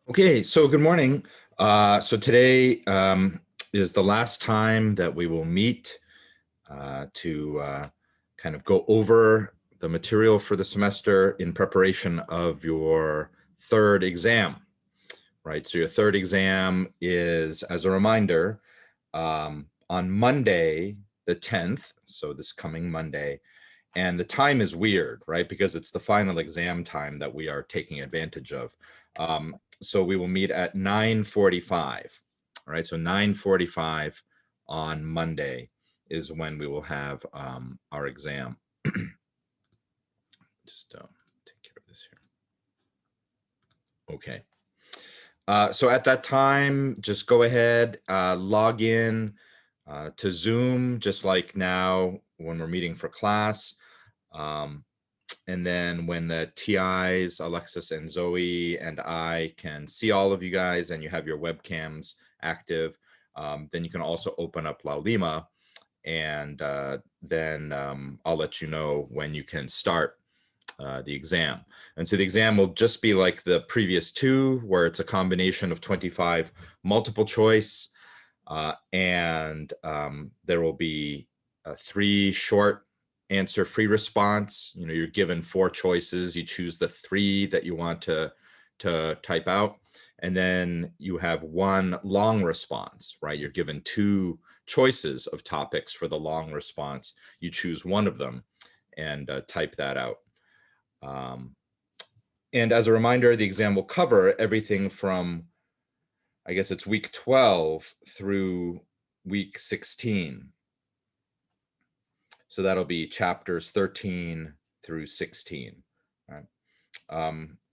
Okay, so good morning. So today is the last time that we will meet to kind of go over the material for the semester in preparation of your third exam, right? So your third exam is, as a reminder, on Monday, the 10th, so this coming Monday, and the time is weird, right? Because it's the final exam time that we are taking advantage of. So we will meet at 9:45. All right, so 9:45 on Monday is when we will have our exam. Just take care of this here. Okay. So at that time, just go ahead, log in to Zoom, just like now when we're meeting for class. And then when the TIs, Alexis and Zoe and I can see all of you guys and you have your webcams active, then you can also open up Laulima, and then I'll let you know when you can start the exam. And so the exam will just be like the previous two, where it's a combination of 25 multiple choice, and there will be 3 short answer free response. You're given 4 choices. You choose the 3 that you want to type out. And then you have 1 long response, right? You're given 2 choices of topics for the long response. You choose one of them and type that out. And as a reminder, the exam will cover everything from, I guess it's week 12 through week 16. So that'll be chapters 13 through 16. Right?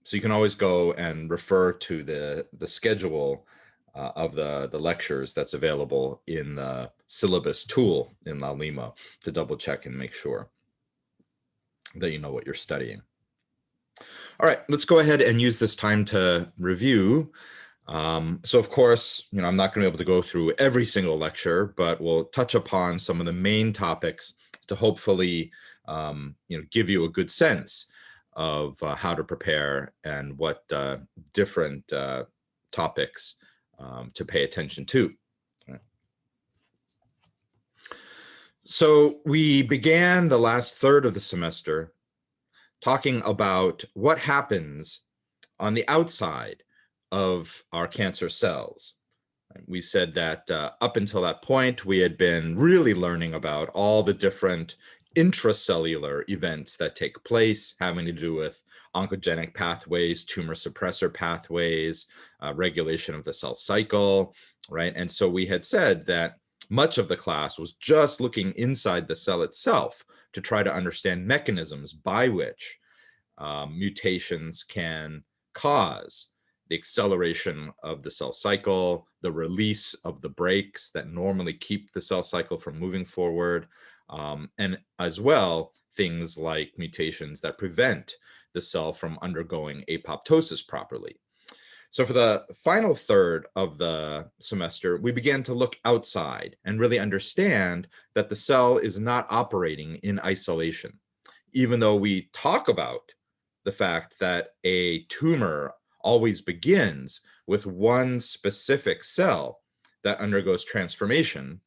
So you can always go and refer to the schedule of the lectures that's available in the syllabus tool in Laulima to double check and make sure that you know what you're studying. All right, let's go ahead and use this time to review. So of course, I'm not going to be able to go through every single lecture, but we'll touch upon some of the main topics to hopefully, give you a good sense of how to prepare and what different topics to pay attention to. Right. So we began the last third of the semester talking about what happens on the outside of our cancer cells. We said that up until that point, we had been really learning about all the different intracellular events that take place having to do with oncogenic pathways, tumor suppressor pathways, regulation of the cell cycle, right? And so we had said that much of the class was just looking inside the cell itself to try to understand mechanisms by which mutations can cause the acceleration of the cell cycle, the release of the brakes that normally keep the cell cycle from moving forward, and as well, things like mutations that prevent the cell from undergoing apoptosis properly. So for the final third of the semester, we began to look outside and really understand that the cell is not operating in isolation. Even though we talk about the fact that a tumor always begins with one specific cell that undergoes transformation,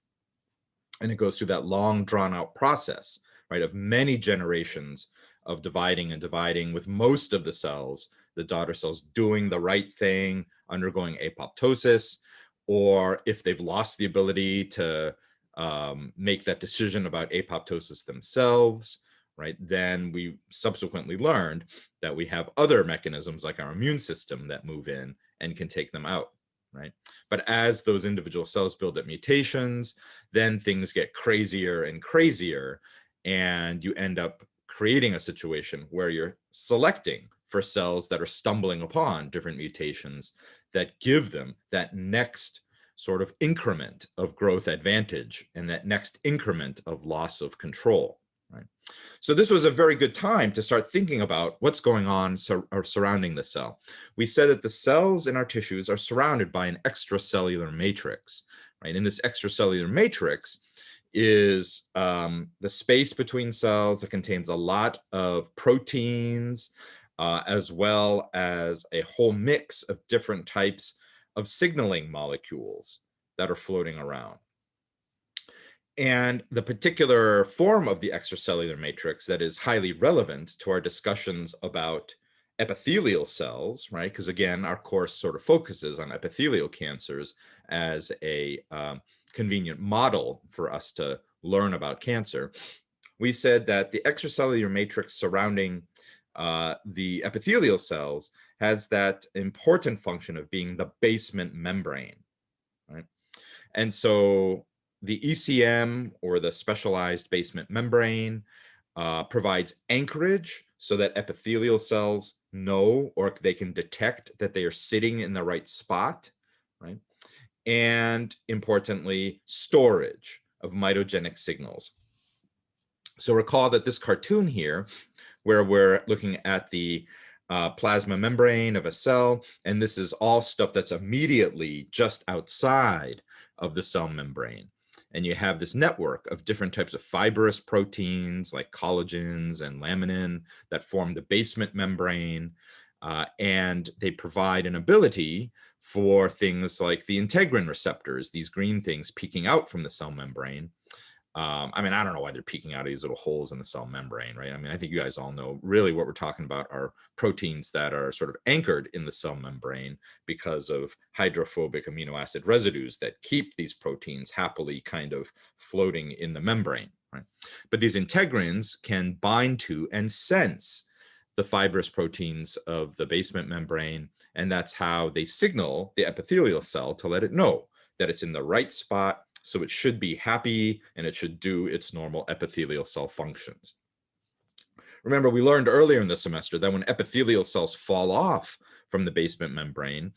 and it goes through that long drawn out process, right, of many generations of dividing and dividing, with most of the cells, the daughter cells, doing the right thing, undergoing apoptosis, or if they've lost the ability to make that decision about apoptosis themselves, right, then we subsequently learned that we have other mechanisms like our immune system that move in and can take them out, right? But as those individual cells build up mutations, then things get crazier and crazier, and you end up creating a situation where you're selecting for cells that are stumbling upon different mutations that give them that next sort of increment of growth advantage and that next increment of loss of control. Right. So this was a very good time to start thinking about what's going on surrounding the cell. We said that the cells in our tissues are surrounded by an extracellular matrix. Right. In this extracellular matrix is the space between cells that contains a lot of proteins, as well as a whole mix of different types of signaling molecules that are floating around. And the particular form of the extracellular matrix that is highly relevant to our discussions about epithelial cells, right? Because again, our course sort of focuses on epithelial cancers as a convenient model for us to learn about cancer. We said that the extracellular matrix surrounding the epithelial cells has that important function of being the basement membrane, right? And so the ECM, or the specialized basement membrane, provides anchorage so that epithelial cells know, or they can detect, that they are sitting in the right spot, right? And importantly, storage of mitogenic signals. So recall that this cartoon here, where we're looking at the plasma membrane of a cell, and this is all stuff that's immediately just outside of the cell membrane. And you have this network of different types of fibrous proteins like collagens and laminin that form the basement membrane. And they provide an ability for things like the integrin receptors, these green things peeking out from the cell membrane. I mean, I don't know why they're peeking out of these little holes in the cell membrane, right? I mean, I think you guys all know really what we're talking about are proteins that are sort of anchored in the cell membrane because of hydrophobic amino acid residues that keep these proteins happily kind of floating in the membrane, right? But these integrins can bind to and sense the fibrous proteins of the basement membrane, and that's how they signal the epithelial cell to let it know that it's in the right spot. So it should be happy and it should do its normal epithelial cell functions. Remember, we learned earlier in the semester that when epithelial cells fall off from the basement membrane,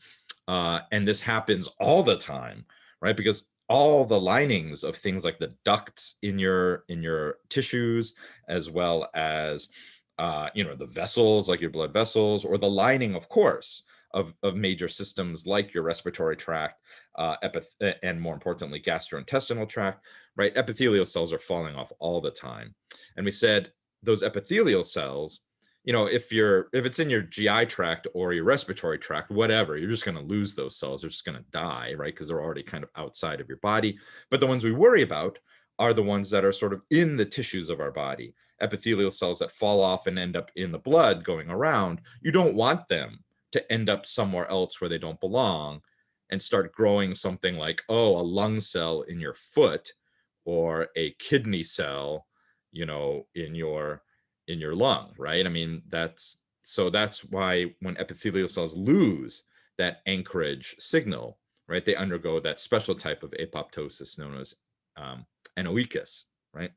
and this happens all the time, right? Because all the linings of things like the ducts in your tissues, as well as the vessels, like your blood vessels, or the lining, of course, of major systems like your respiratory tract, and more importantly, gastrointestinal tract, right? Epithelial cells are falling off all the time. And we said those epithelial cells, if it's in your GI tract or your respiratory tract, whatever, you're just going to lose those cells. They're just going to die, right? Because they're already kind of outside of your body. But the ones we worry about are the ones that are sort of in the tissues of our body. Epithelial cells that fall off and end up in the blood going around. You don't want them to end up somewhere else where they don't belong and start growing something like, a lung cell in your foot, or a kidney cell, in your lung, right? I mean, that's why when epithelial cells lose that anchorage signal, right, they undergo that special type of apoptosis known as anoechis, right?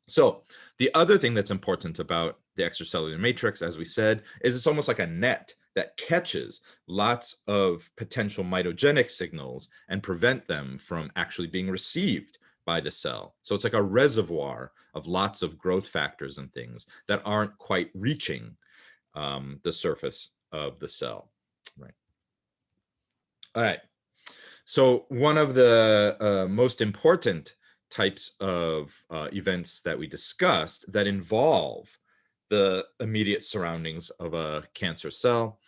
So the other thing that's important about the extracellular matrix, as we said, is it's almost like a net that catches lots of potential mitogenic signals and prevent them from actually being received by the cell. So it's like a reservoir of lots of growth factors and things that aren't quite reaching the surface of the cell, right? All right. So one of the most important types of events that we discussed that involve the immediate surroundings of a cancer cell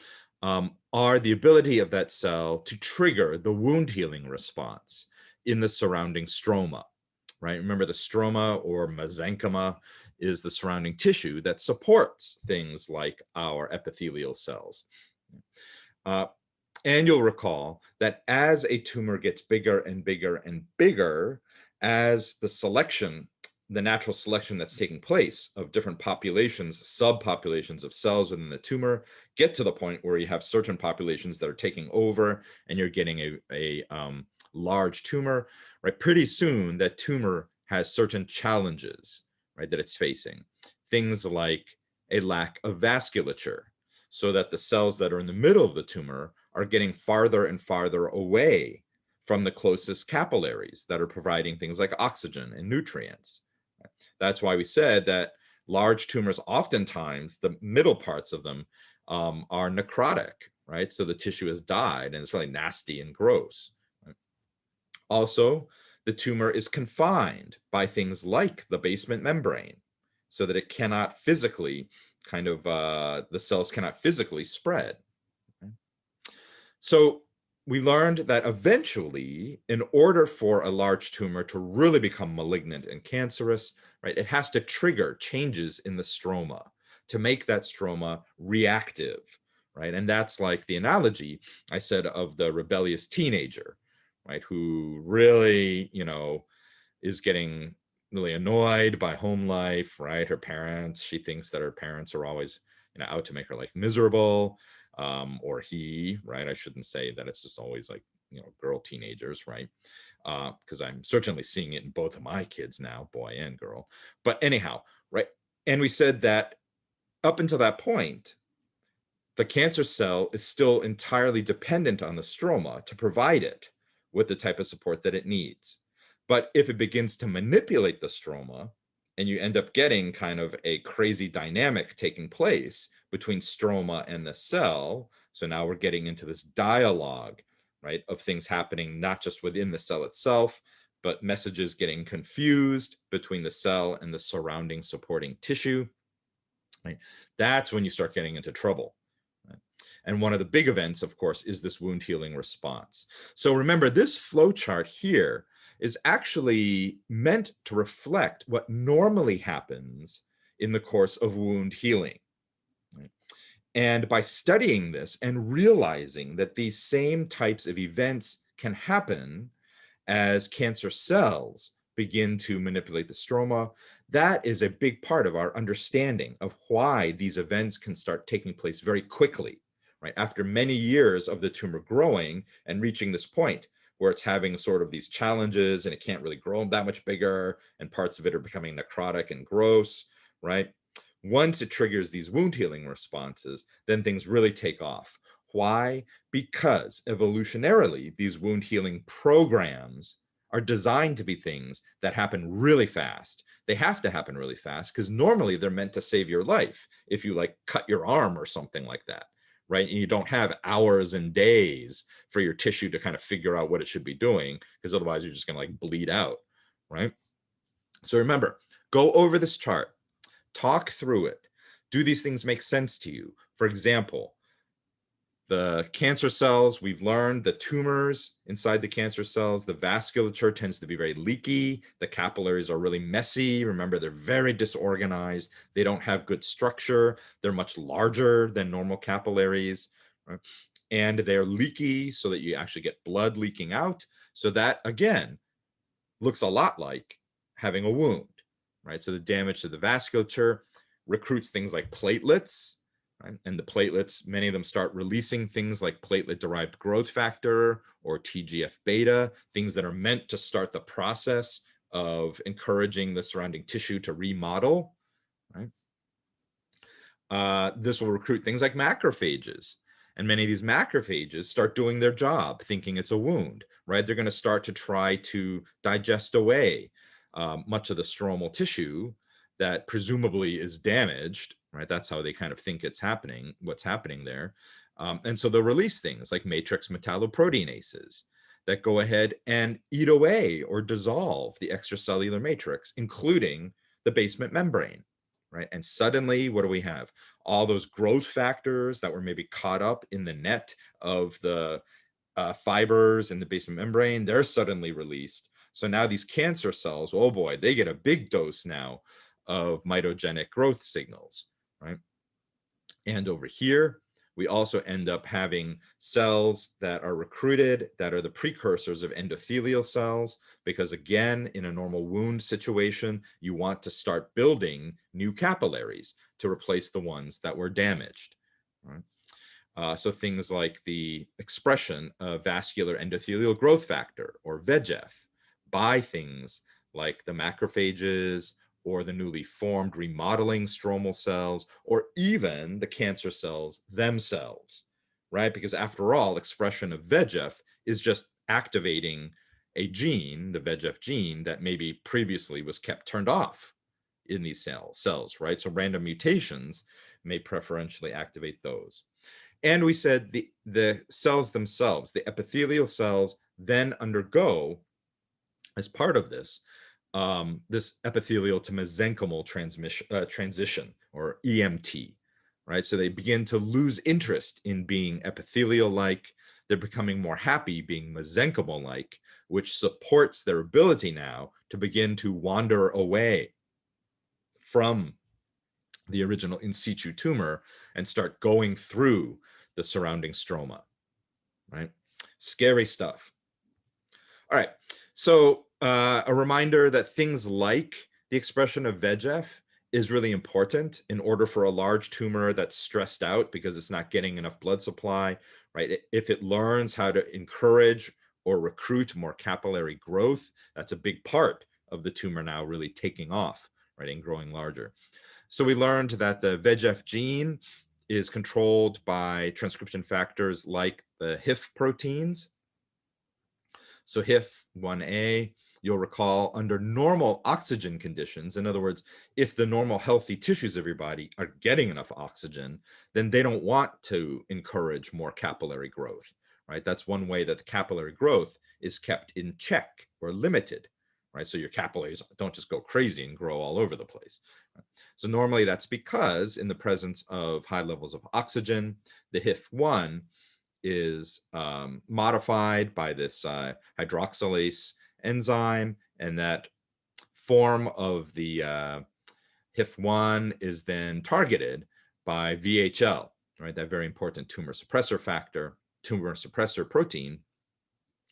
are the ability of that cell to trigger the wound healing response in the surrounding stroma, right? Remember, the stroma, or mesenchyma, is the surrounding tissue that supports things like our epithelial cells. And you'll recall that as a tumor gets bigger and bigger and bigger, as the natural selection that's taking place of different populations, subpopulations of cells within the tumor, get to the point where you have certain populations that are taking over and you're getting a large tumor, right? Pretty soon that tumor has certain challenges, right, that it's facing. Things like a lack of vasculature, so that the cells that are in the middle of the tumor are getting farther and farther away from the closest capillaries that are providing things like oxygen and nutrients. That's why we said that large tumors, oftentimes the middle parts of them are necrotic, right? So the tissue has died and it's really nasty and gross. Right? Also, the tumor is confined by things like the basement membrane, so that it cannot physically kind of the cells cannot physically spread. Okay? So we learned that eventually, in order for a large tumor to really become malignant and cancerous, right, it has to trigger changes in the stroma to make that stroma reactive, right? And that's like the analogy I said of the rebellious teenager, right, who really, is getting really annoyed by home life, right? Her parents, she thinks that her parents are always, out to make her life miserable, or he, right? I shouldn't say that it's just always like, girl teenagers, right? Because I'm certainly seeing it in both of my kids now, boy and girl. But anyhow, right? And we said that up until that point, the cancer cell is still entirely dependent on the stroma to provide it with the type of support that it needs. But if it begins to manipulate the stroma, and you end up getting kind of a crazy dynamic taking place between stroma and the cell, so now we're getting into this dialogue, right, of things happening not just within the cell itself, but messages getting confused between the cell and the surrounding supporting tissue. Right? That's when you start getting into trouble. And one of the big events, of course, is this wound healing response. So remember, this flow chart here is actually meant to reflect what normally happens in the course of wound healing. Right? And by studying this and realizing that these same types of events can happen as cancer cells begin to manipulate the stroma, that is a big part of our understanding of why these events can start taking place very quickly, right? After many years of the tumor growing and reaching this point where it's having sort of these challenges and it can't really grow that much bigger, and parts of it are becoming necrotic and gross, right? Once it triggers these wound healing responses, then things really take off. Why? Because evolutionarily, these wound healing programs are designed to be things that happen really fast. They have to happen really fast because normally they're meant to save your life if you like cut your arm or something like that, right? And you don't have hours and days for your tissue to kind of figure out what it should be doing, because otherwise you're just going to like bleed out, right? So remember, go over this chart, talk through it. Do these things make sense to you? For example, the cancer cells, we've learned the tumors inside the cancer cells, the vasculature tends to be very leaky. The capillaries are really messy. Remember, they're very disorganized. They don't have good structure. They're much larger than normal capillaries. Right? And they're leaky so that you actually get blood leaking out. So that, again, looks a lot like having a wound, right? So the damage to the vasculature recruits things like platelets, right? And the platelets, many of them start releasing things like platelet-derived growth factor or TGF-beta, things that are meant to start the process of encouraging the surrounding tissue to remodel, right? This will recruit things like macrophages. And many of these macrophages start doing their job, thinking it's a wound, right? They're going to start to try to digest away much of the stromal tissue that presumably is damaged, right? That's how they kind of think it's happening, what's happening there. And so they'll release things like matrix metalloproteinases that go ahead and eat away or dissolve the extracellular matrix, including the basement membrane, right? And suddenly, what do we have? All those growth factors that were maybe caught up in the net of the fibers in the basement membrane, they're suddenly released. So now these cancer cells, oh boy, they get a big dose now of mitogenic growth signals, right? And over here, we also end up having cells that are recruited that are the precursors of endothelial cells, because again, in a normal wound situation, you want to start building new capillaries to replace the ones that were damaged. Right? So things like the expression of vascular endothelial growth factor, or VEGF, by things like the macrophages or the newly formed remodeling stromal cells, or even the cancer cells themselves, right? Because after all, expression of VEGF is just activating a gene, the VEGF gene, that maybe previously was kept turned off in these cells, right? So random mutations may preferentially activate those. And we said the cells themselves, the epithelial cells, then undergo, as part of this, this epithelial to mesenchymal transition, or EMT, right? So they begin to lose interest in being epithelial-like. They're becoming more happy being mesenchymal-like, which supports their ability now to begin to wander away from the original in situ tumor and start going through the surrounding stroma, right? Scary stuff. All right, so a reminder that things like the expression of VEGF is really important in order for a large tumor that's stressed out because it's not getting enough blood supply, right? If it learns how to encourage or recruit more capillary growth, that's a big part of the tumor now really taking off, right, and growing larger. So we learned that the VEGF gene is controlled by transcription factors like the HIF proteins. So HIF-1A, you'll recall, under normal oxygen conditions, in other words, if the normal healthy tissues of your body are getting enough oxygen, then they don't want to encourage more capillary growth, right? That's one way that the capillary growth is kept in check or limited, right? So your capillaries don't just go crazy and grow all over the place. So normally that's because in the presence of high levels of oxygen, the HIF-1 is modified by this hydroxylase enzyme, and that form of the HIF-1 is then targeted by VHL, right? That very important tumor suppressor factor, tumor suppressor protein,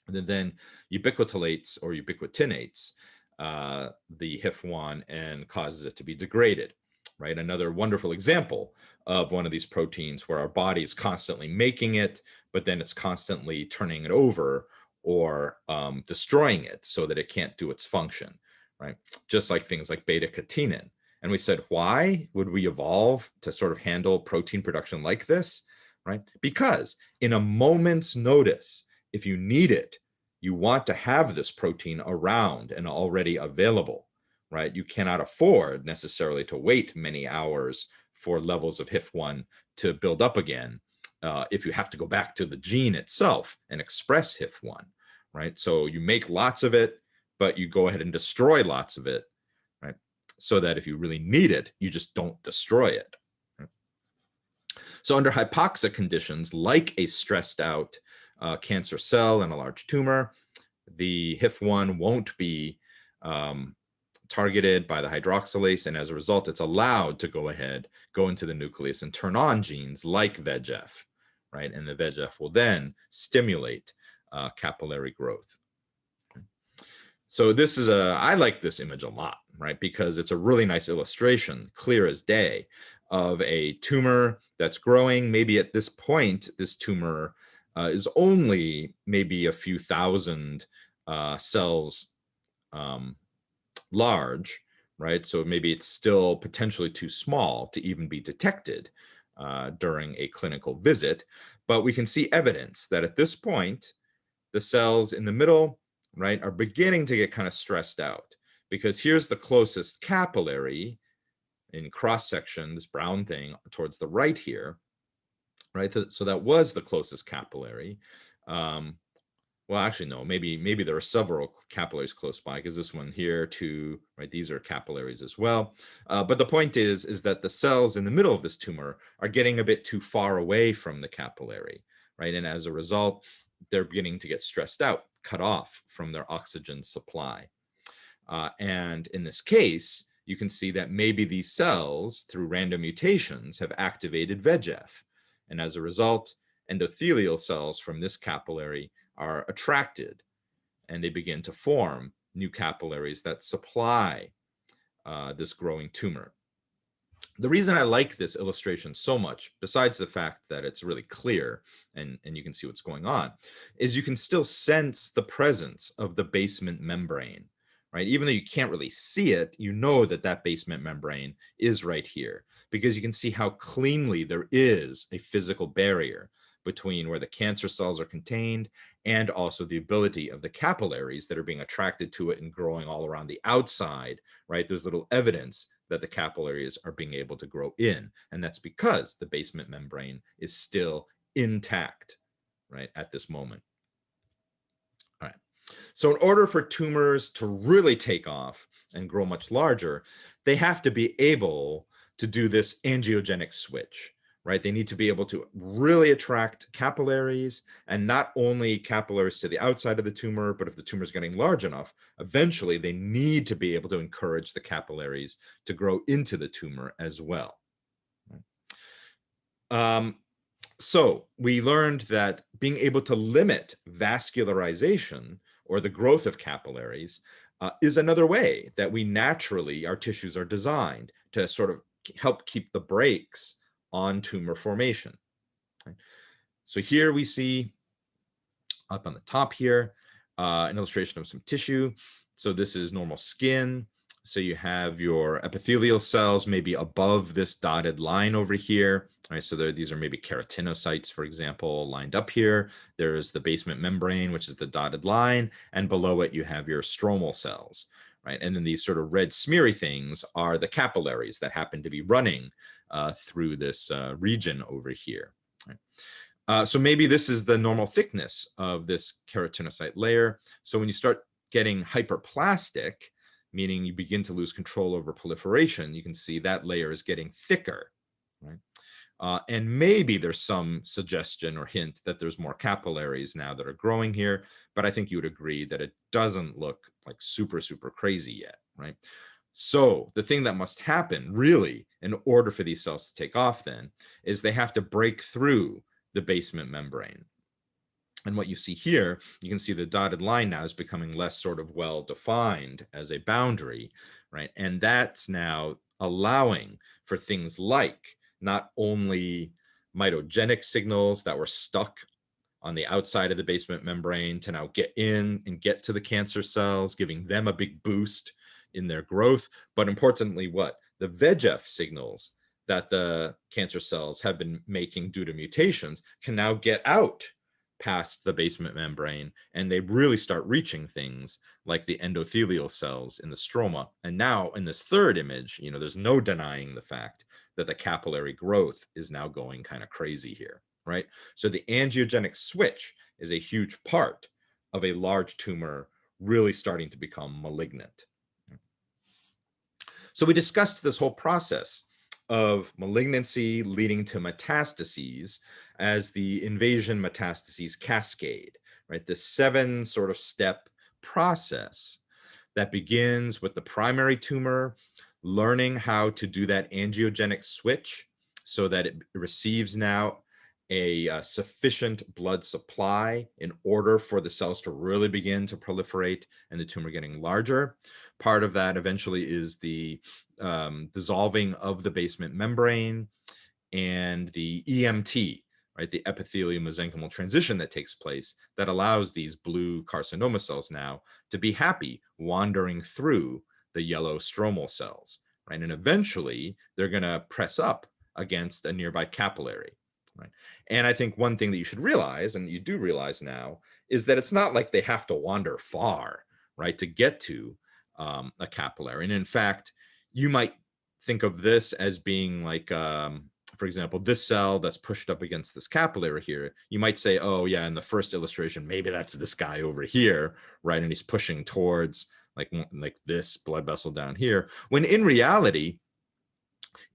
and then ubiquitinates or ubiquitinates the HIF-1 and causes it to be degraded, right? Another wonderful example of one of these proteins where our body is constantly making it, but then it's constantly turning it over or destroying it so that it can't do its function, right? Just like things like beta-catenin. And we said, why would we evolve to sort of handle protein production like this, right? Because in a moment's notice, if you need it, you want to have this protein around and already available, right? You cannot afford necessarily to wait many hours for levels of HIF-1 to build up again if you have to go back to the gene itself and express HIF-1, right? So you make lots of it, but you go ahead and destroy lots of it, right? So that if you really need it, you just don't destroy it. Right? So under hypoxic conditions, like a stressed out cancer cell and a large tumor, the HIF-1 won't be targeted by the hydroxylase, and as a result, it's allowed to go ahead, go into the nucleus and turn on genes like VEGF, right? And the VEGF will then stimulate capillary growth. So this is I like this image a lot, right? Because it's a really nice illustration, clear as day, of a tumor that's growing. Maybe at this point, this tumor is only maybe a few thousand cells large, right? So maybe it's still potentially too small to even be detected during a clinical visit. But we can see evidence that at this point, the cells in the middle, right, are beginning to get kind of stressed out, because here's the closest capillary in cross section, this brown thing towards the right here, right? So that was the closest capillary. Well, actually, no, maybe there are several capillaries close by, because this one here too, right? These are capillaries as well. But the point is that the cells in the middle of this tumor are getting a bit too far away from the capillary, right? And as a result, they're beginning to get stressed out, cut off from their oxygen supply. And in this case, you can see that maybe these cells, through random mutations, have activated VEGF. And as a result, endothelial cells from this capillary are attracted, and they begin to form new capillaries that supply this growing tumor. The reason I like this illustration so much, besides the fact that it's really clear and you can see what's going on, is you can still sense the presence of the basement membrane, right? Even though you can't really see it, you know that that basement membrane is right here, because you can see how cleanly there is a physical barrier between where the cancer cells are contained and also the ability of the capillaries that are being attracted to it and growing all around the outside, right? There's little evidence that the capillaries are being able to grow in. And that's because the basement membrane is still intact, right, at this moment. All right. So in order for tumors to really take off and grow much larger, they have to be able to do this angiogenic switch, right? They need to be able to really attract capillaries, and not only capillaries to the outside of the tumor, but if the tumor is getting large enough, eventually they need to be able to encourage the capillaries to grow into the tumor as well. So we learned that being able to limit vascularization, or the growth of capillaries, is another way that we naturally, our tissues are designed to sort of help keep the brakes on tumor formation. Right? So here we see up on the top here, an illustration of some tissue. So this is normal skin. So you have your epithelial cells maybe above this dotted line over here. Right, so these are maybe keratinocytes, for example, lined up here. There's the basement membrane, which is the dotted line, and below it you have your stromal cells, right? And then these sort of red smeary things are the capillaries that happen to be running through this region over here. Right? So maybe this is the normal thickness of this keratinocyte layer. So when you start getting hyperplastic, meaning you begin to lose control over proliferation, you can see that layer is getting thicker, right? And maybe there's some suggestion or hint that there's more capillaries now that are growing here, but I think you would agree that it doesn't look like super, super crazy yet, right? So the thing that must happen really in order for these cells to take off then is they have to break through the basement membrane. And what you see here, you can see the dotted line now is becoming less sort of well defined as a boundary, right? And that's now allowing for things like not only mitogenic signals that were stuck on the outside of the basement membrane to now get in and get to the cancer cells, giving them a big boost in their growth, but importantly, what? The VEGF signals that the cancer cells have been making due to mutations can now get out past the basement membrane, and they really start reaching things like the endothelial cells in the stroma. And now in this third image, there's no denying the fact that the capillary growth is now going kind of crazy here, right? So the angiogenic switch is a huge part of a large tumor really starting to become malignant. So we discussed this whole process of malignancy leading to metastases as the invasion metastases cascade, right? The 7 sort of step process that begins with the primary tumor learning how to do that angiogenic switch so that it receives now a sufficient blood supply in order for the cells to really begin to proliferate and the tumor getting larger. Part of that eventually is the dissolving of the basement membrane and the EMT, right, the epithelial mesenchymal transition that takes place that allows these blue carcinoma cells now to be happy wandering through the yellow stromal cells, right? And eventually they're going to press up against a nearby capillary, right? And I think one thing that you should realize, and you do realize now, is that it's not like they have to wander far, right, to get to a capillary. And in fact, you might think of this as being like, for example, this cell that's pushed up against this capillary here, you might say, oh yeah, in the first illustration, maybe that's this guy over here, right? And he's pushing towards like this blood vessel down here, when in reality,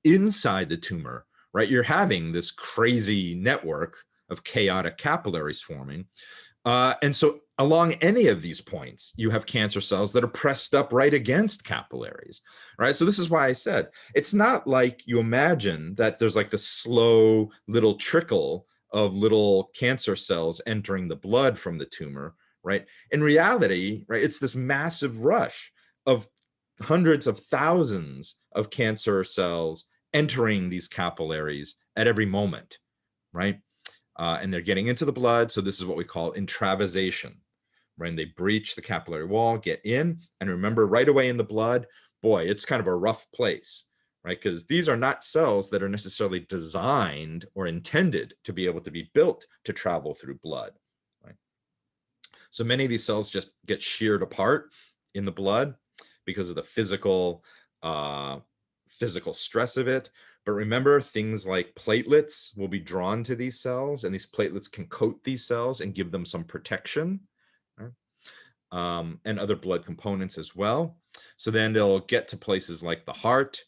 inside the tumor, right, you're having this crazy network of chaotic capillaries forming. And so along any of these points, you have cancer cells that are pressed up right against capillaries, right? So this is why I said, it's not like you imagine that there's like the slow little trickle of little cancer cells entering the blood from the tumor, right? In reality, right, it's this massive rush of hundreds of thousands of cancer cells entering these capillaries at every moment, right? And they're getting into the blood. So this is what we call intravasation. When they breach the capillary wall, get in, and remember right away in the blood, boy, it's kind of a rough place, right? Because these are not cells that are necessarily designed or intended to be able to be built to travel through blood, right? So many of these cells just get sheared apart in the blood because of the physical stress of it. But remember, things like platelets will be drawn to these cells, and these platelets can coat these cells and give them some protection, right? And other blood components as well. So then they'll get to places like the heart,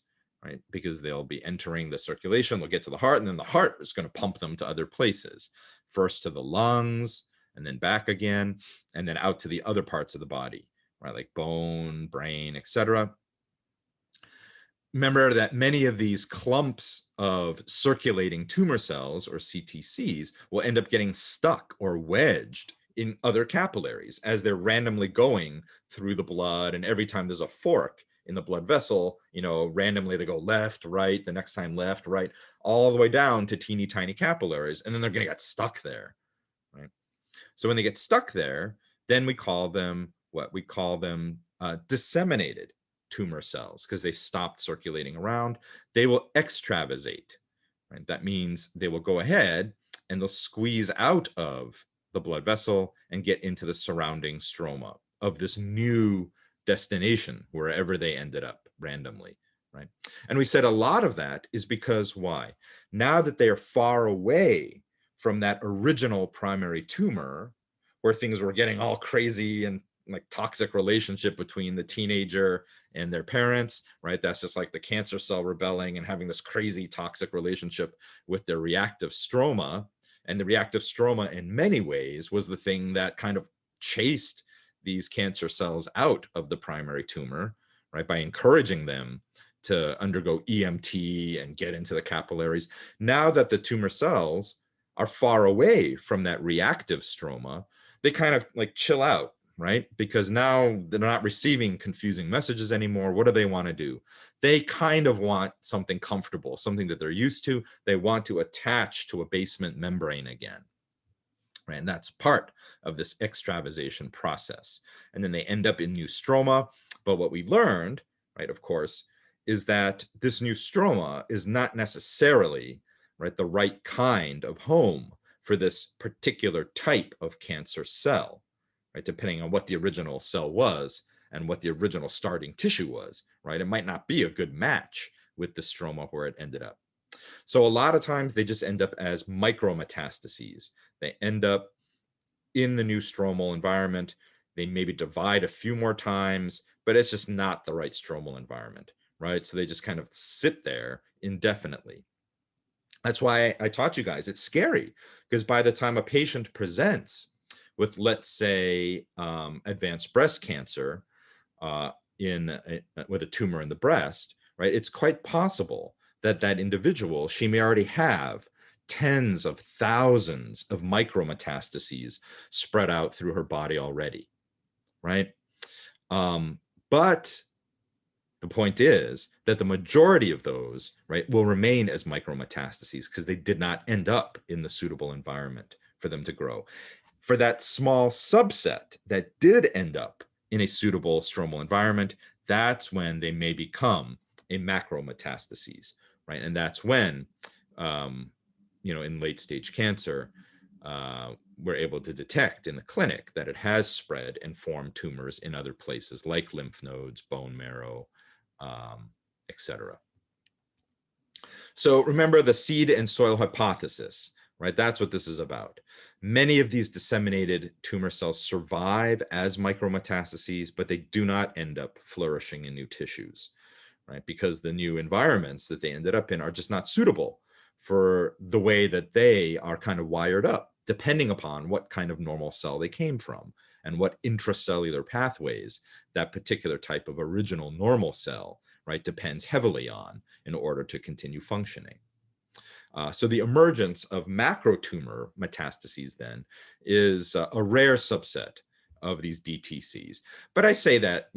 right? Because they'll be entering the circulation, they'll get to the heart, and then the heart is going to pump them to other places, first to the lungs, and then back again, and then out to the other parts of the body, right? Like bone, brain, etc. Remember that many of these clumps of circulating tumor cells, or CTCs, will end up getting stuck or wedged in other capillaries as they're randomly going through the blood. And every time there's a fork in the blood vessel, randomly they go left, right, the next time left, right, all the way down to teeny tiny capillaries. And then they're going to get stuck there, right? So when they get stuck there, then we call them what? We call them disseminated tumor cells, because they stopped circulating around. They will extravasate, right? That means they will go ahead and they'll squeeze out of the blood vessel and get into the surrounding stroma of this new destination, wherever they ended up randomly, right? And we said a lot of that is because why? Now that they are far away from that original primary tumor, where things were getting all crazy and like toxic relationship between the teenager and their parents, right? That's just like the cancer cell rebelling and having this crazy toxic relationship with their reactive stroma. And the reactive stroma, in many ways, was the thing that kind of chased these cancer cells out of the primary tumor, right? By encouraging them to undergo EMT and get into the capillaries. Now that the tumor cells are far away from that reactive stroma, they kind of like chill out, right? Because now they're not receiving confusing messages anymore. What do they want to do? They kind of want something comfortable, something that they're used to. They want to attach to a basement membrane again, right? And that's part of this extravasation process. And then they end up in new stroma. But what we've learned, right, of course, is that this new stroma is not necessarily, right, the right kind of home for this particular type of cancer cell, right? Depending on what the original cell was and what the original starting tissue was, right? It might not be a good match with the stroma where it ended up. So a lot of times they just end up as micrometastases. They end up in the new stromal environment. They maybe divide a few more times, but it's just not the right stromal environment, right? So they just kind of sit there indefinitely. That's why I taught you guys it's scary, because by the time a patient presents with, let's say, advanced breast cancer with a tumor in the breast, right, it's quite possible that that individual, she may already have tens of thousands of micrometastases spread out through her body already, right? But the point is that the majority of those, right, will remain as micrometastases because they did not end up in the suitable environment for them to grow. For that small subset that did end up in a suitable stromal environment, that's when they may become a macrometastases, right? And that's when, in late stage cancer, we're able to detect in the clinic that it has spread and formed tumors in other places like lymph nodes, bone marrow, etc. So remember the seed and soil hypothesis, right? That's what this is about. Many of these disseminated tumor cells survive as micrometastases, but they do not end up flourishing in new tissues, right? Because the new environments that they ended up in are just not suitable for the way that they are kind of wired up, depending upon what kind of normal cell they came from and what intracellular pathways that particular type of original normal cell, right, depends heavily on in order to continue functioning. So the emergence of macrotumor metastases then is a rare subset of these DTCs. But I say that,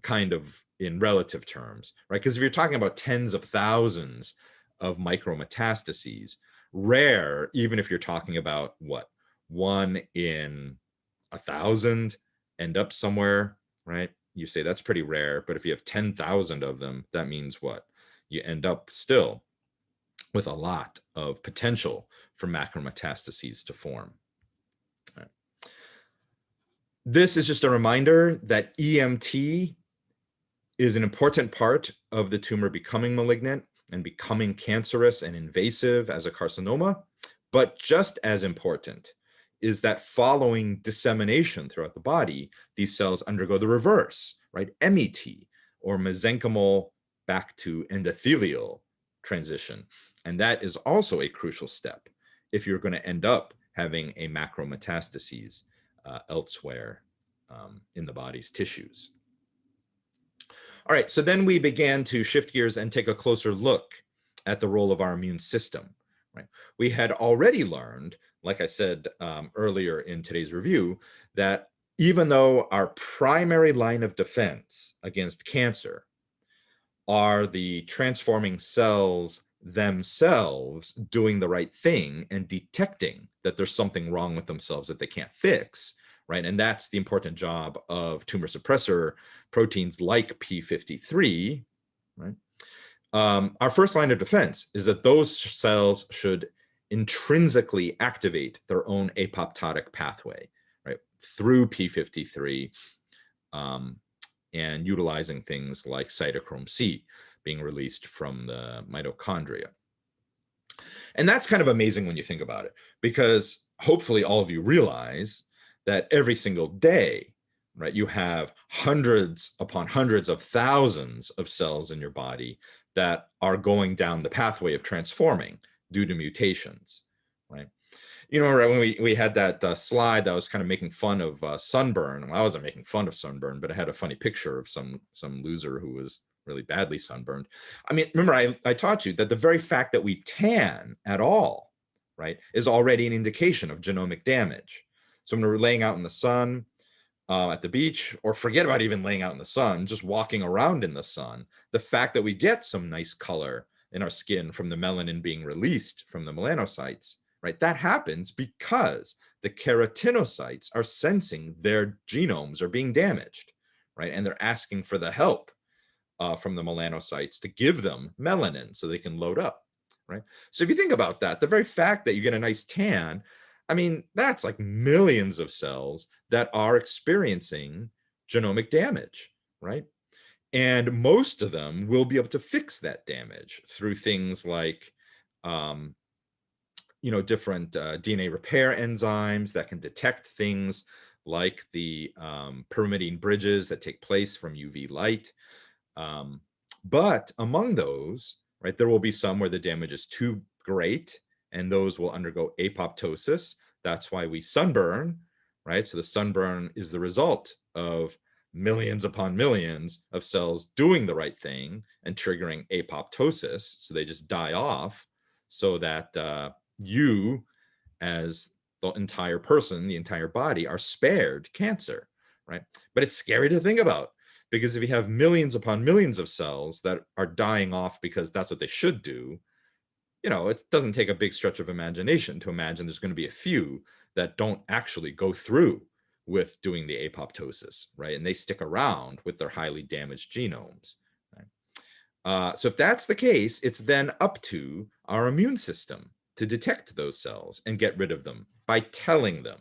kind of in relative terms, right? Because if you're talking about tens of thousands of micrometastases, rare, even if you're talking about what, 1 in 1,000 end up somewhere, right? You say that's pretty rare, but if you have 10,000 of them, that means what? You end up still with a lot of potential for macrometastases to form. Right. This is just a reminder that EMT is an important part of the tumor becoming malignant and becoming cancerous and invasive as a carcinoma. But just as important is that following dissemination throughout the body, these cells undergo the reverse, right? MET, or mesenchymal back to endothelial transition. And that is also a crucial step if you're going to end up having a macrometastases elsewhere in the body's tissues. All right, so then we began to shift gears and take a closer look at the role of our immune system. Right? We had already learned, like I said earlier in today's review, that even though our primary line of defense against cancer are the transforming cells themselves doing the right thing and detecting that there's something wrong with themselves that they can't fix, right? And that's the important job of tumor suppressor proteins like p53, right? Our first line of defense is that those cells should intrinsically activate their own apoptotic pathway, right, through p53 and utilizing things like cytochrome C being released from the mitochondria. And that's kind of amazing when you think about it, because hopefully all of you realize that every single day, right, you have hundreds upon hundreds of thousands of cells in your body that are going down the pathway of transforming due to mutations, right? You know, when we had that slide that was kind of making fun of sunburn. Well, I wasn't making fun of sunburn, but I had a funny picture of some loser who was really badly sunburned. I mean, remember, I taught you that the very fact that we tan at all, right, is already an indication of genomic damage. So when we're laying out in the sun at the beach, or forget about even laying out in the sun, just walking around in the sun, the fact that we get some nice color in our skin from the melanin being released from the melanocytes, right? That happens because the keratinocytes are sensing their genomes are being damaged, right? And they're asking for the help from the melanocytes to give them melanin so they can load up, right? So if you think about that, the very fact that you get a nice tan, I mean, that's like millions of cells that are experiencing genomic damage, right? And most of them will be able to fix that damage through things like different DNA repair enzymes that can detect things like the pyrimidine bridges that take place from UV light. But among those, right, there will be some where the damage is too great, and those will undergo apoptosis. That's why we sunburn, right? So the sunburn is the result of millions upon millions of cells doing the right thing and triggering apoptosis. So they just die off so that you, as the entire person, the entire body, are spared cancer, right? But it's scary to think about, because if you have millions upon millions of cells that are dying off because that's what they should do, it doesn't take a big stretch of imagination to imagine there's going to be a few that don't actually go through with doing the apoptosis, right? And they stick around with their highly damaged genomes. Right? So if that's the case, it's then up to our immune system to detect those cells and get rid of them by telling them,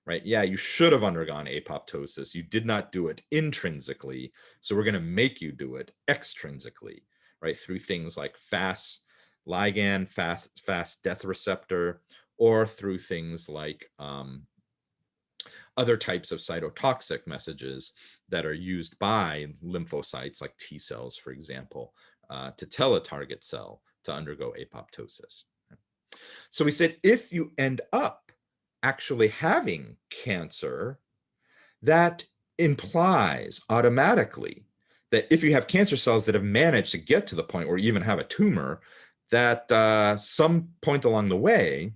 right? Yeah, you should have undergone apoptosis. You did not do it intrinsically, so we're going to make you do it extrinsically, right? Through things like Fas ligand, fast death receptor, or through things like other types of cytotoxic messages that are used by lymphocytes, like T cells, for example, to tell a target cell to undergo apoptosis. So we said, if you end up actually having cancer, that implies automatically that if you have cancer cells that have managed to get to the point where you even have a tumor, that some point along the way,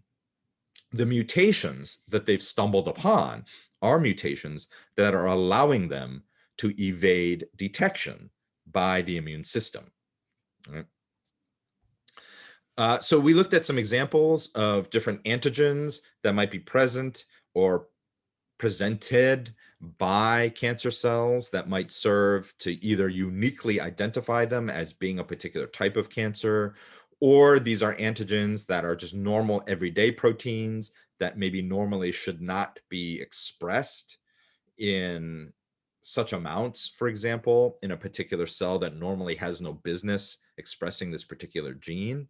the mutations that they've stumbled upon are mutations that are allowing them to evade detection by the immune system. Right? So we looked at some examples of different antigens that might be present or presented by cancer cells that might serve to either uniquely identify them as being a particular type of cancer, or these are antigens that are just normal everyday proteins that maybe normally should not be expressed in such amounts, for example, in a particular cell that normally has no business expressing this particular gene.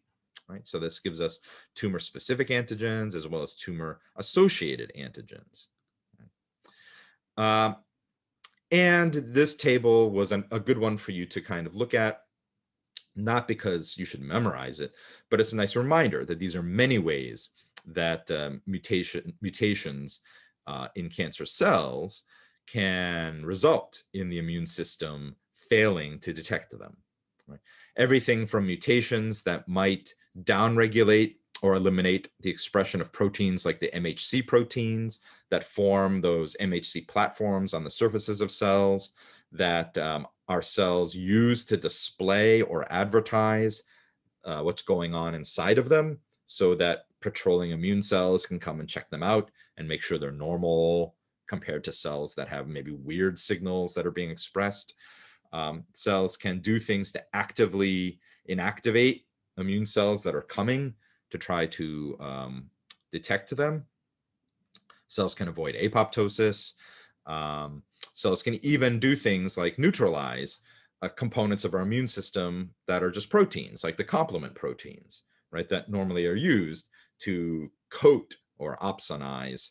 Right? So this gives us tumor-specific antigens as well as tumor-associated antigens. And this table was a good one for you to kind of look at. not because you should memorize it, but it's a nice reminder that these are many ways that mutations in cancer cells can result in the immune system failing to detect them. Right? Everything from mutations that might downregulate or eliminate the expression of proteins like the MHC proteins that form those MHC platforms on the surfaces of cells that our cells use to display or advertise what's going on inside of them, so that patrolling immune cells can come and check them out and make sure they're normal compared to cells that have maybe weird signals that are being expressed. Cells can do things to actively inactivate immune cells that are coming to try to detect them. Cells can avoid apoptosis. Cells can even do things like neutralize components of our immune system that are just proteins, like the complement proteins, right, that normally are used to coat or opsonize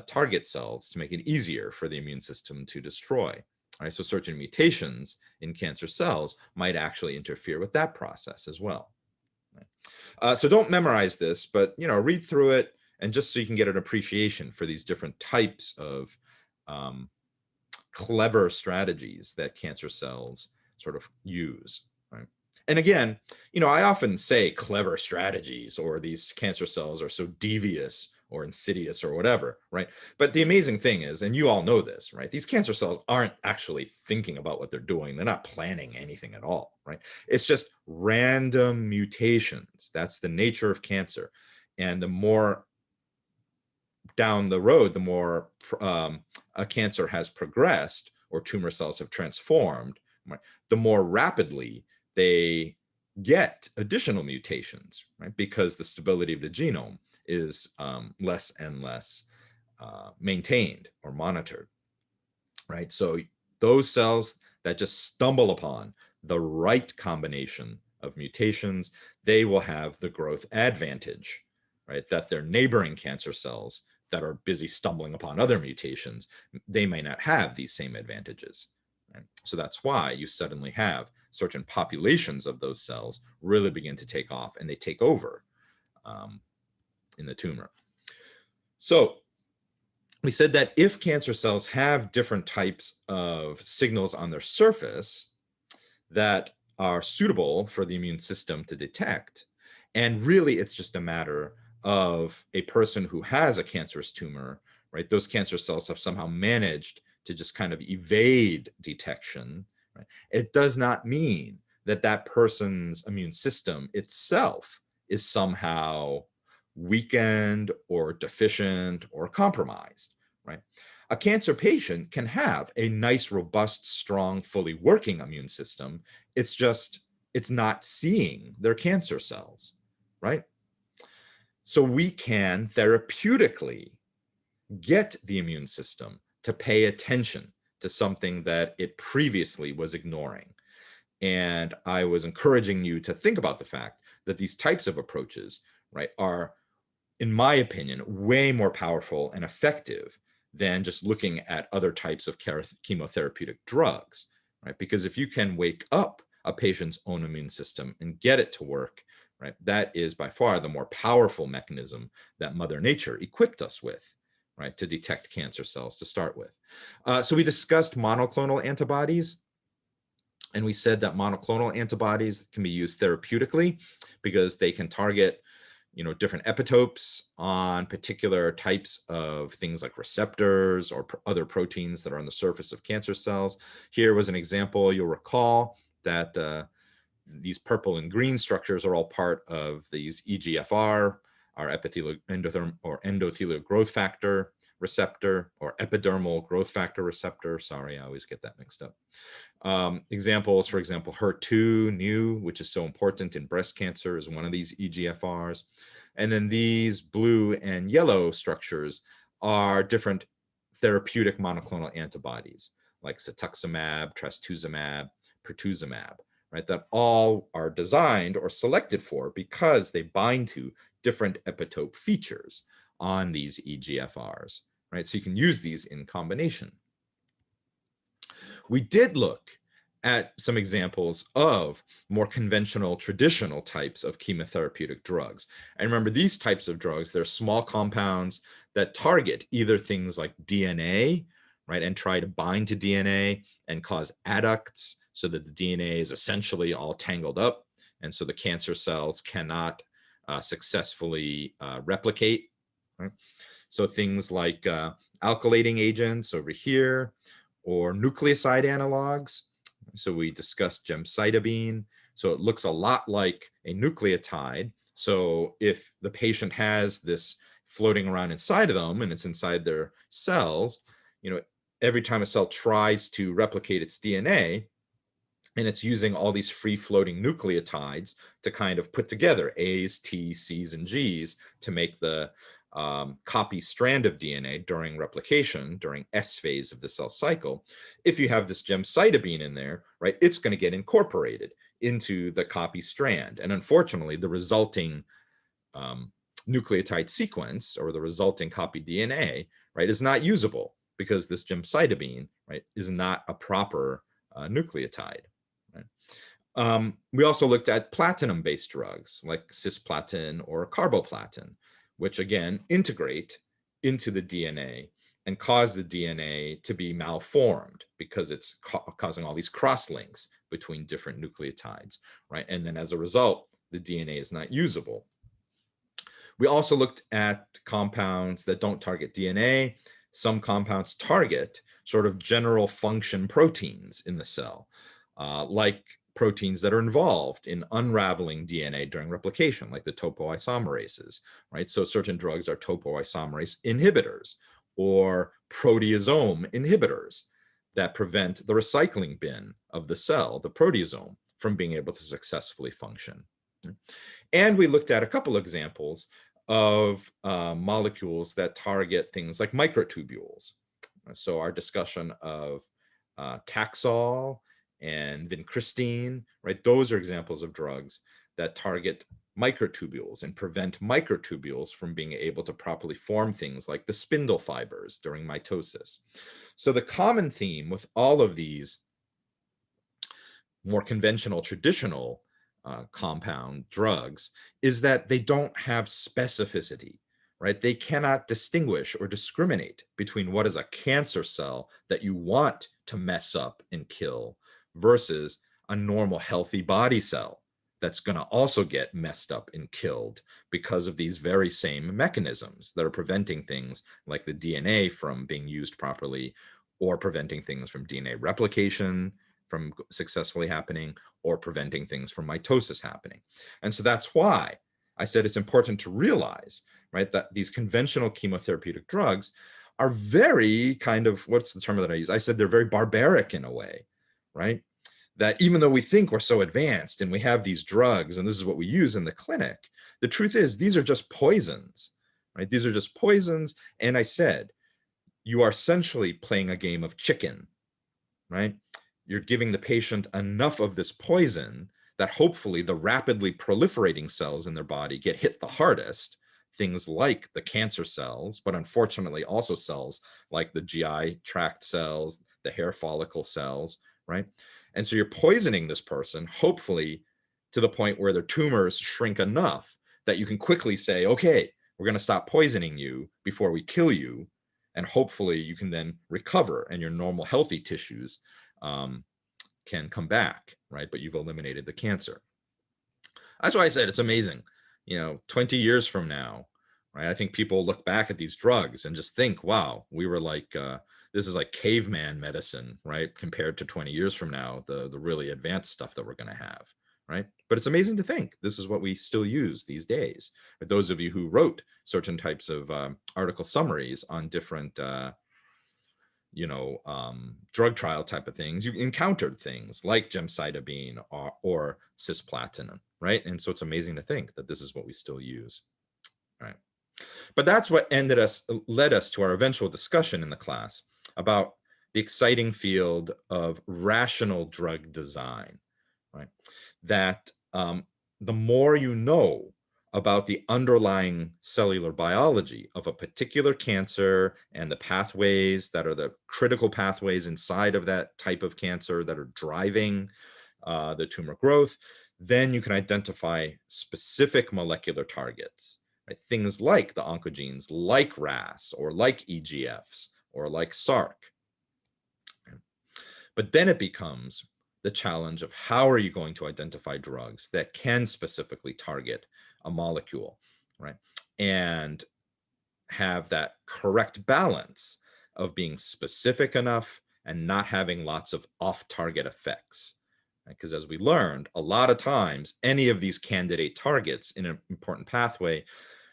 target cells to make it easier for the immune system to destroy. Right, so certain mutations in cancer cells might actually interfere with that process as well. Right? So don't memorize this, but read through it, and just so you can get an appreciation for these different types of clever strategies that cancer cells sort of use. Right? And again, I often say clever strategies, or these cancer cells are so devious or insidious or whatever, right? But the amazing thing is, and you all know this, right? These cancer cells aren't actually thinking about what they're doing. They're not planning anything at all, right? It's just random mutations. That's the nature of cancer. And the more down the road, the more a cancer has progressed or tumor cells have transformed, right, the more rapidly they get additional mutations, right? Because the stability of the genome is less and less maintained or monitored, right? So those cells that just stumble upon the right combination of mutations, they will have the growth advantage, right? That their neighboring cancer cells that are busy stumbling upon other mutations, they may not have these same advantages. Right? So that's why you suddenly have certain populations of those cells really begin to take off, and they take over in the tumor. So we said that if cancer cells have different types of signals on their surface that are suitable for the immune system to detect, and really it's just a matter of a person who has a cancerous tumor, right? Those cancer cells have somehow managed to just kind of evade detection, right? It does not mean that that person's immune system itself is somehow weakened or deficient or compromised, right? A cancer patient can have a nice, robust, strong, fully working immune system. It's not seeing their cancer cells, right? So we can therapeutically get the immune system to pay attention to something that it previously was ignoring. And I was encouraging you to think about the fact that these types of approaches, right, are, in my opinion, way more powerful and effective than just looking at other types of chemotherapeutic drugs, right? Because if you can wake up a patient's own immune system and get it to work, right, that is by far the more powerful mechanism that Mother Nature equipped us with, right, to detect cancer cells to start with. So we discussed monoclonal antibodies, and we said that monoclonal antibodies can be used therapeutically because they can target different epitopes on particular types of things like receptors or other proteins that are on the surface of cancer cells. Here was an example. You'll recall that these purple and green structures are all part of these EGFR, our endothelial growth factor receptor, or epidermal growth factor receptor. Sorry, I always get that mixed up. Examples, for example, HER2 neu, which is so important in breast cancer, is one of these EGFRs. And then these blue and yellow structures are different therapeutic monoclonal antibodies, like cetuximab, trastuzumab, pertuzumab, right? That all are designed or selected for because they bind to different epitope features on these EGFRs, right? So you can use these in combination. We did look at some examples of more conventional, traditional types of chemotherapeutic drugs. And remember, these types of drugs, they're small compounds that target either things like DNA, right, and try to bind to DNA and cause adducts so that the DNA is essentially all tangled up. And so the cancer cells cannot successfully replicate. Right? So things like alkylating agents over here, or nucleoside analogs. So we discussed gemcitabine. So it looks a lot like a nucleotide. So if the patient has this floating around inside of them and it's inside their cells, every time a cell tries to replicate its DNA, and it's using all these free floating nucleotides to kind of put together A's, T's, C's, and G's to make the copy strand of DNA during replication, during S phase of the cell cycle. If you have this gemcitabine in there, right, it's going to get incorporated into the copy strand. And unfortunately, the resulting nucleotide sequence, or the resulting copy DNA, right, is not usable because this gemcitabine, right, is not a proper nucleotide. Right? We also looked at platinum-based drugs like cisplatin or carboplatin, which again integrate into the DNA and cause the DNA to be malformed because it's causing all these cross-links between different nucleotides, right? And then as a result, the DNA is not usable. We also looked at compounds that don't target DNA. Some compounds target sort of general function proteins in the cell, like proteins that are involved in unraveling DNA during replication, like the topoisomerases, right? So certain drugs are topoisomerase inhibitors or proteasome inhibitors that prevent the recycling bin of the cell, the proteasome, from being able to successfully function. And we looked at a couple examples of molecules that target things like microtubules. So our discussion of Taxol and vincristine, right? Those are examples of drugs that target microtubules and prevent microtubules from being able to properly form things like the spindle fibers during mitosis. So the common theme with all of these more conventional, traditional compound drugs is that they don't have specificity, right? They cannot distinguish or discriminate between what is a cancer cell that you want to mess up and kill versus a normal healthy body cell that's going to also get messed up and killed because of these very same mechanisms that are preventing things like the DNA from being used properly, or preventing things from DNA replication from successfully happening, or preventing things from mitosis happening. And so that's why I said it's important to realize, right, that these conventional chemotherapeutic drugs are very kind of, what's the term that I use? I said they're very barbaric in a way, right? That even though we think we're so advanced and we have these drugs and this is what we use in the clinic, the truth is these are just poisons, right? These are just poisons. And I said, you are essentially playing a game of chicken, right? You're giving the patient enough of this poison that hopefully the rapidly proliferating cells in their body get hit the hardest, things like the cancer cells, but unfortunately also cells like the GI tract cells, the hair follicle cells, right? And so you're poisoning this person, hopefully to the point where their tumors shrink enough that you can quickly say, okay, we're going to stop poisoning you before we kill you. And hopefully you can then recover and your normal healthy tissues can come back, right? But you've eliminated the cancer. That's why I said it's amazing. 20 years from now, right? I think people look back at these drugs and just think, wow, we were like, this is like caveman medicine, right? Compared to 20 years from now, the really advanced stuff that we're going to have, right? But it's amazing to think this is what we still use these days. For those of you who wrote certain types of article summaries on different drug trial type of things, you encountered things like gemcitabine or cisplatin, right? And so it's amazing to think that this is what we still use, right? But that's what led us to our eventual discussion in the class about the exciting field of rational drug design, right? That the more you know about the underlying cellular biology of a particular cancer and the pathways that are the critical pathways inside of that type of cancer that are driving the tumor growth, then you can identify specific molecular targets, right? Things like the oncogenes, like RAS, or like EGFs, or like SARC. But then it becomes the challenge of how are you going to identify drugs that can specifically target a molecule, right? And have that correct balance of being specific enough and not having lots of off-target effects. Because as we learned, a lot of times, any of these candidate targets in an important pathway,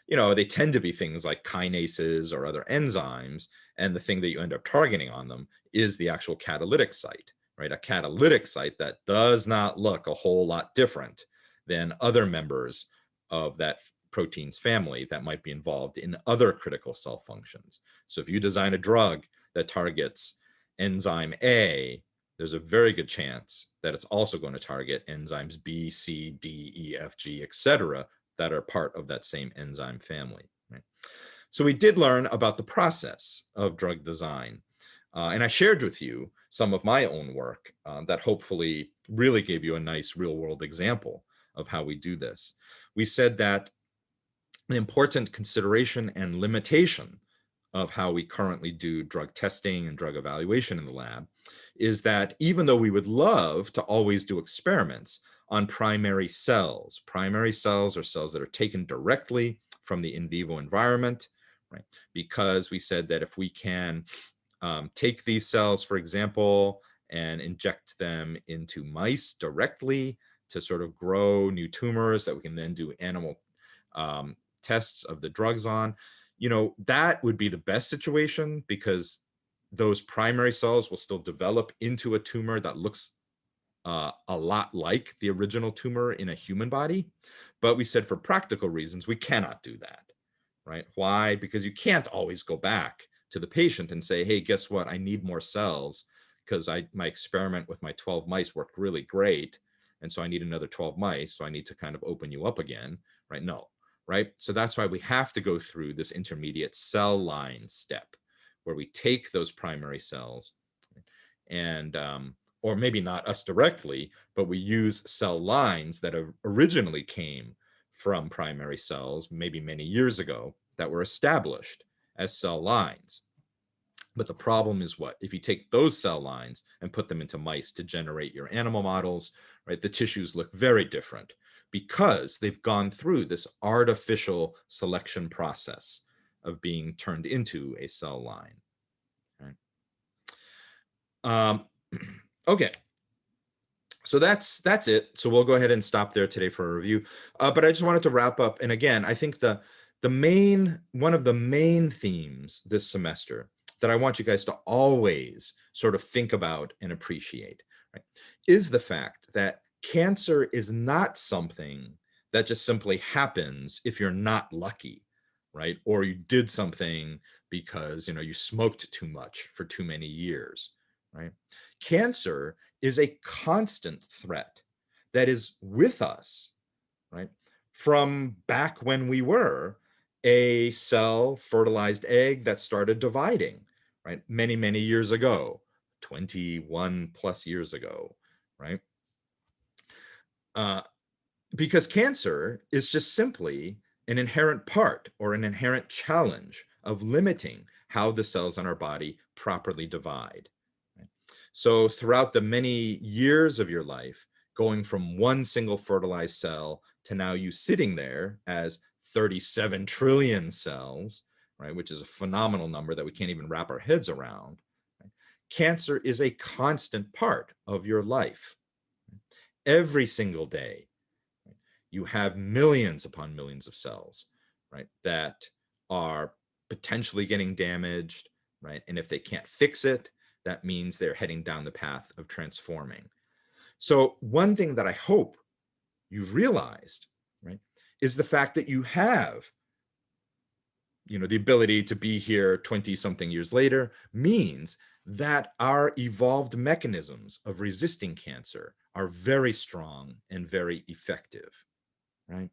they tend to be things like kinases or other enzymes. And the thing that you end up targeting on them is the actual catalytic site, right? A catalytic site that does not look a whole lot different than other members of that protein's family that might be involved in other critical cell functions. So if you design a drug that targets enzyme A, there's a very good chance that it's also going to target enzymes B, C, D, E, F, G, etc., that are part of that same enzyme family. Right? So we did learn about the process of drug design. And I shared with you some of my own work that hopefully really gave you a nice real world example of how we do this. We said that an important consideration and limitation of how we currently do drug testing and drug evaluation in the lab is that even though we would love to always do experiments on primary cells are cells that are taken directly from the in vivo environment, right? Because we said that if we can take these cells, for example, and inject them into mice directly to sort of grow new tumors that we can then do animal tests of the drugs on, that would be the best situation because those primary cells will still develop into a tumor that looks a lot like the original tumor in a human body. But we said for practical reasons, we cannot do that, right? Why? Because you can't always go back to the patient and say, hey, guess what? I need more cells because my experiment with my 12 mice worked really great. And so I need another 12 mice. So I need to kind of open you up again, right? No, right? So that's why we have to go through this intermediate cell line step where we take those primary cells and, or maybe not us directly, but we use cell lines that originally came from primary cells, maybe many years ago, that were established as cell lines. But the problem is what? If you take those cell lines and put them into mice to generate your animal models, right, the tissues look very different because they've gone through this artificial selection process of being turned into a cell line. Right? Okay. So that's it. So we'll go ahead and stop there today for a review. But I just wanted to wrap up. And again, I think one of the main themes this semester that I want you guys to always sort of think about and appreciate, right, is the fact that cancer is not something that just simply happens if you're not lucky, right? Or you did something because, you smoked too much for too many years, right? Cancer is a constant threat that is with us, right? From back when we were a cell fertilized egg that started dividing, right? Many, many years ago, 21 plus years ago, right? Because cancer is just simply an inherent part or an inherent challenge of limiting how the cells in our body properly divide. So throughout the many years of your life, going from one single fertilized cell to now you sitting there as 37 trillion cells, right, which is a phenomenal number that we can't even wrap our heads around. Right? Cancer is a constant part of your life. Every single day, right, you have millions upon millions of cells, right, that are potentially getting damaged, right? And if they can't fix it, that means they're heading down the path of transforming. So one thing that I hope you've realized, right, is the fact that you have, the ability to be here 20 something years later means that our evolved mechanisms of resisting cancer are very strong and very effective, right?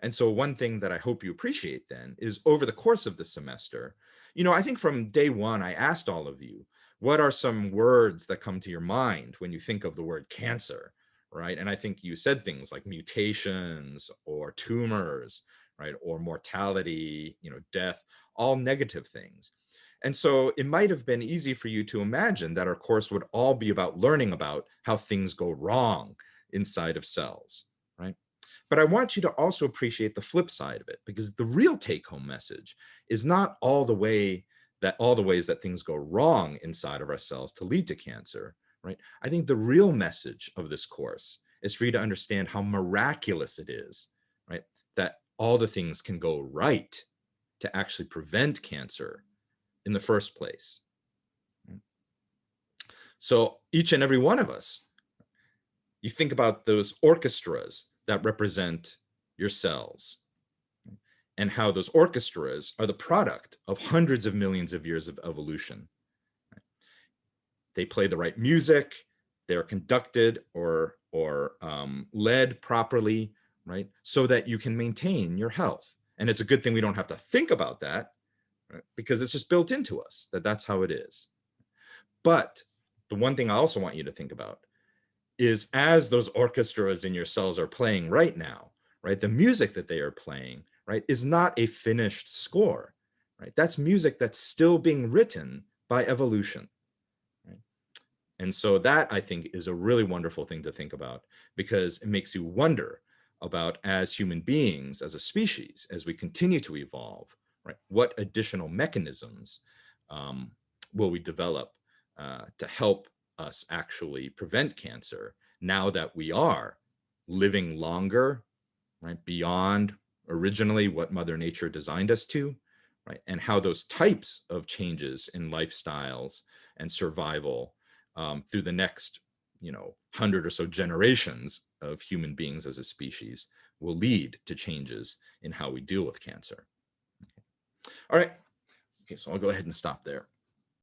And so one thing that I hope you appreciate then is over the course of the semester, I think from day one, I asked all of you, what are some words that come to your mind when you think of the word cancer, right? And I think you said things like mutations or tumors, right? Or mortality, death, all negative things. And so it might have been easy for you to imagine that our course would all be about learning about how things go wrong inside of cells, right? But I want you to also appreciate the flip side of it, because the real take-home message is not all the ways that things go wrong inside of our cells to lead to cancer, right? I think the real message of this course is for you to understand how miraculous it is, right? That all the things can go right to actually prevent cancer in the first place. So each and every one of us, you think about those orchestras that represent your cells and how those orchestras are the product of hundreds of millions of years of evolution. They play the right music, they're conducted or led properly, right? So that you can maintain your health. And it's a good thing we don't have to think about that, right? Because it's just built into us that that's how it is. But the one thing I also want you to think about is as those orchestras in your cells are playing right now, right? The music that they are playing, right, is not a finished score, right? That's music that's still being written by evolution, right? And so that, I think, is a really wonderful thing to think about, because it makes you wonder about, as human beings, as a species, as we continue to evolve, right, what additional mechanisms will we develop to help us actually prevent cancer now that we are living longer, right, beyond originally what Mother Nature designed us to, right, and how those types of changes in lifestyles and survival through the next 100 or so generations of human beings as a species will lead to changes in how we deal with cancer. All right. Okay, so I'll go ahead and stop there.